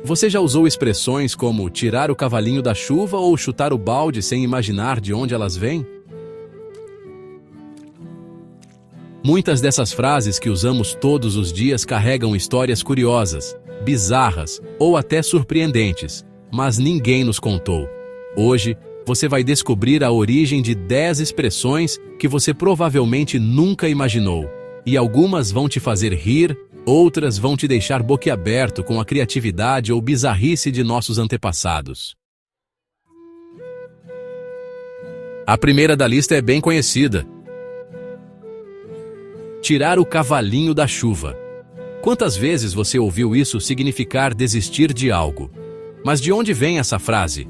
Você já usou expressões como tirar o cavalinho da chuva ou chutar o balde sem imaginar de onde elas vêm? Muitas dessas frases que usamos todos os dias carregam histórias curiosas, bizarras ou até surpreendentes, mas ninguém nos contou. Hoje, você vai descobrir a origem de 10 expressões que você provavelmente nunca imaginou, e algumas vão te fazer rir, outras vão te deixar boquiaberto com a criatividade ou bizarrice de nossos antepassados. A primeira da lista é bem conhecida. Tirar o cavalinho da chuva. Quantas vezes você ouviu isso significar desistir de algo? Mas de onde vem essa frase?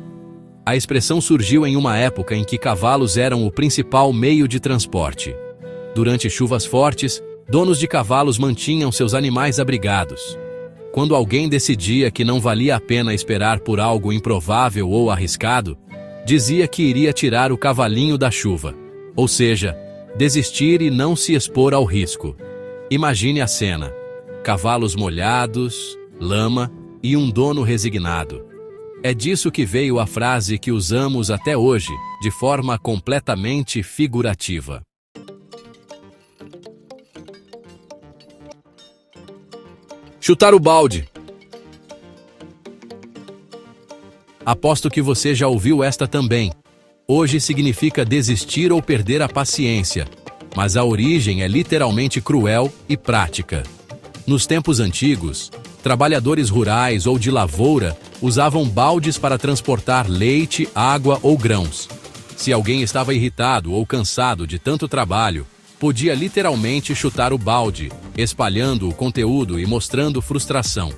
A expressão surgiu em uma época em que cavalos eram o principal meio de transporte. Durante chuvas fortes, donos de cavalos mantinham seus animais abrigados. Quando alguém decidia que não valia a pena esperar por algo improvável ou arriscado, dizia que iria tirar o cavalinho da chuva, ou seja, desistir e não se expor ao risco. Imagine a cena: cavalos molhados, lama e um dono resignado. É disso que veio a frase que usamos até hoje, de forma completamente figurativa. Chutar o balde. Aposto que você já ouviu esta também. Hoje significa desistir ou perder a paciência, mas a origem é literalmente cruel e prática. Nos tempos antigos, trabalhadores rurais ou de lavoura usavam baldes para transportar leite, água ou grãos. Se alguém estava irritado ou cansado de tanto trabalho, podia literalmente chutar o balde, espalhando o conteúdo e mostrando frustração.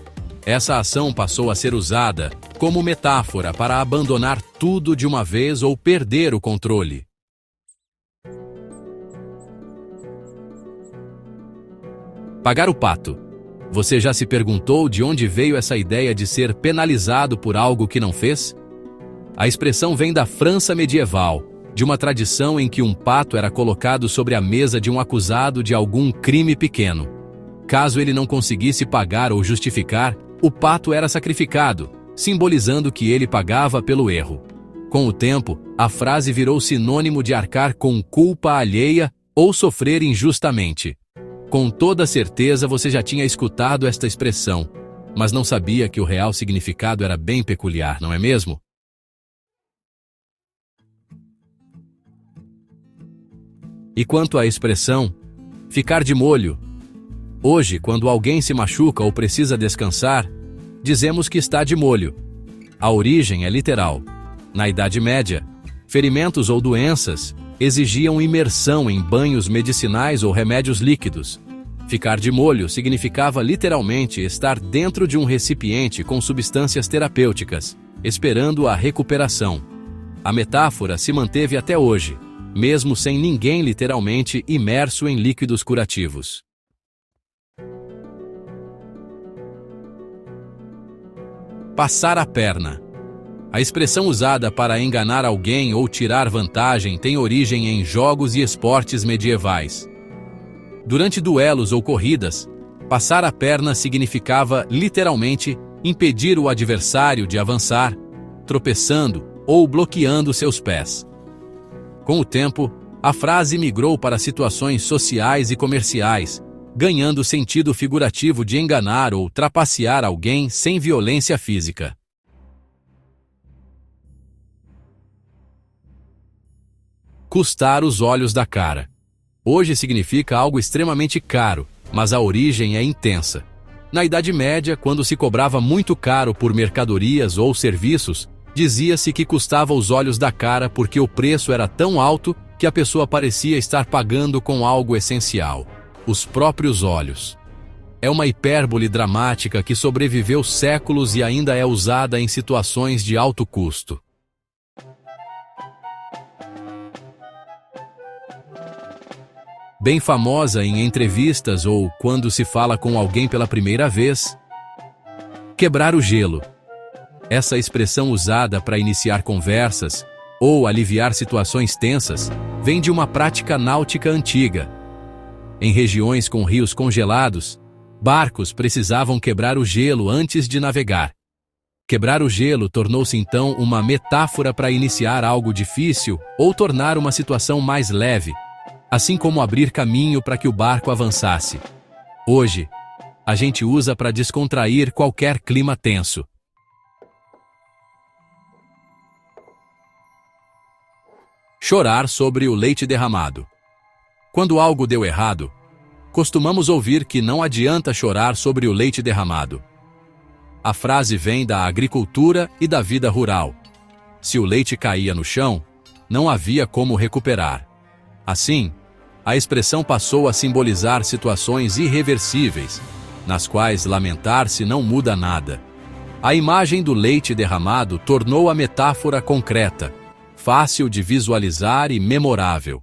Essa ação passou a ser usada como metáfora para abandonar tudo de uma vez ou perder o controle. Pagar o pato. Você já se perguntou de onde veio essa ideia de ser penalizado por algo que não fez? A expressão vem da França medieval, de uma tradição em que um pato era colocado sobre a mesa de um acusado de algum crime pequeno. Caso ele não conseguisse pagar ou justificar, o pato era sacrificado, simbolizando que ele pagava pelo erro. Com o tempo, a frase virou sinônimo de arcar com culpa alheia ou sofrer injustamente. Com toda certeza você já tinha escutado esta expressão, mas não sabia que o real significado era bem peculiar, não é mesmo? E quanto à expressão ficar de molho? Hoje, quando alguém se machuca ou precisa descansar, dizemos que está de molho. A origem é literal. Na Idade Média, ferimentos ou doenças exigiam imersão em banhos medicinais ou remédios líquidos. Ficar de molho significava literalmente estar dentro de um recipiente com substâncias terapêuticas, esperando a recuperação. A metáfora se manteve até hoje, mesmo sem ninguém literalmente imerso em líquidos curativos. Passar a perna. A expressão usada para enganar alguém ou tirar vantagem tem origem em jogos e esportes medievais. Durante duelos ou corridas, passar a perna significava, literalmente, impedir o adversário de avançar, tropeçando ou bloqueando seus pés. Com o tempo, a frase migrou para situações sociais e comerciais, ganhando sentido figurativo de enganar ou trapacear alguém sem violência física. Custar os olhos da cara. Hoje significa algo extremamente caro, mas a origem é intensa. Na Idade Média, quando se cobrava muito caro por mercadorias ou serviços, dizia-se que custava os olhos da cara porque o preço era tão alto que a pessoa parecia estar pagando com algo essencial: os próprios olhos. É uma hipérbole dramática que sobreviveu séculos e ainda é usada em situações de alto custo. Bem famosa em entrevistas ou quando se fala com alguém pela primeira vez. Quebrar o gelo. Essa expressão usada para iniciar conversas ou aliviar situações tensas vem de uma prática náutica antiga. Em regiões com rios congelados, barcos precisavam quebrar o gelo antes de navegar. Quebrar o gelo tornou-se então uma metáfora para iniciar algo difícil ou tornar uma situação mais leve, assim como abrir caminho para que o barco avançasse. Hoje, a gente usa para descontrair qualquer clima tenso. Chorar sobre o leite derramado. Quando algo deu errado, costumamos ouvir que não adianta chorar sobre o leite derramado. A frase vem da agricultura e da vida rural. Se o leite caía no chão, não havia como recuperar. Assim, a expressão passou a simbolizar situações irreversíveis, nas quais lamentar-se não muda nada. A imagem do leite derramado tornou a metáfora concreta, fácil de visualizar e memorável.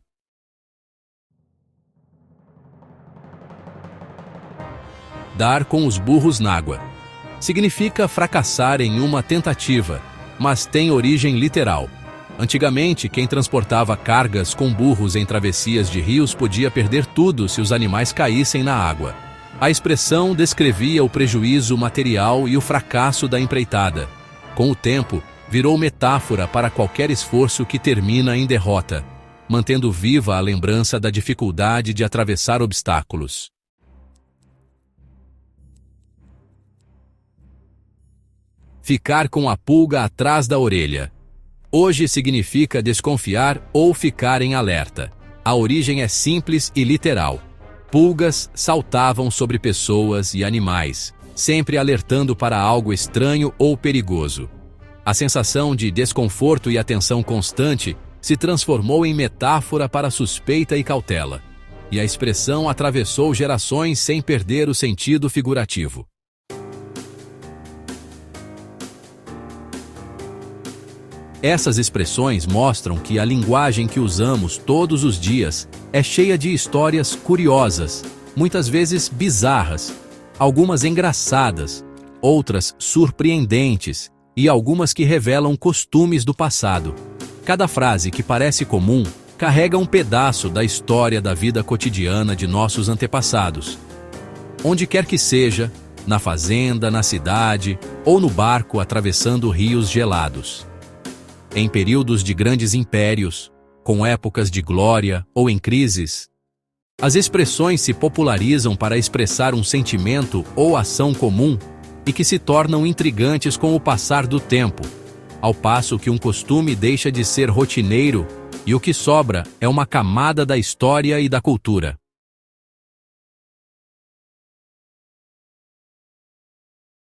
Dar com os burros na água. Significa fracassar em uma tentativa, mas tem origem literal. Antigamente, quem transportava cargas com burros em travessias de rios podia perder tudo se os animais caíssem na água. A expressão descrevia o prejuízo material e o fracasso da empreitada. Com o tempo, virou metáfora para qualquer esforço que termina em derrota, mantendo viva a lembrança da dificuldade de atravessar obstáculos. Ficar com a pulga atrás da orelha. Hoje significa desconfiar ou ficar em alerta. A origem é simples e literal. Pulgas saltavam sobre pessoas e animais, sempre alertando para algo estranho ou perigoso. A sensação de desconforto e atenção constante se transformou em metáfora para suspeita e cautela, e a expressão atravessou gerações sem perder o sentido figurativo. Essas expressões mostram que a linguagem que usamos todos os dias é cheia de histórias curiosas, muitas vezes bizarras, algumas engraçadas, outras surpreendentes e algumas que revelam costumes do passado. Cada frase que parece comum carrega um pedaço da história da vida cotidiana de nossos antepassados. Onde quer que seja, na fazenda, na cidade ou no barco atravessando rios gelados. Em períodos de grandes impérios, com épocas de glória ou em crises, as expressões se popularizam para expressar um sentimento ou ação comum e que se tornam intrigantes com o passar do tempo, ao passo que um costume deixa de ser rotineiro e o que sobra é uma camada da história e da cultura.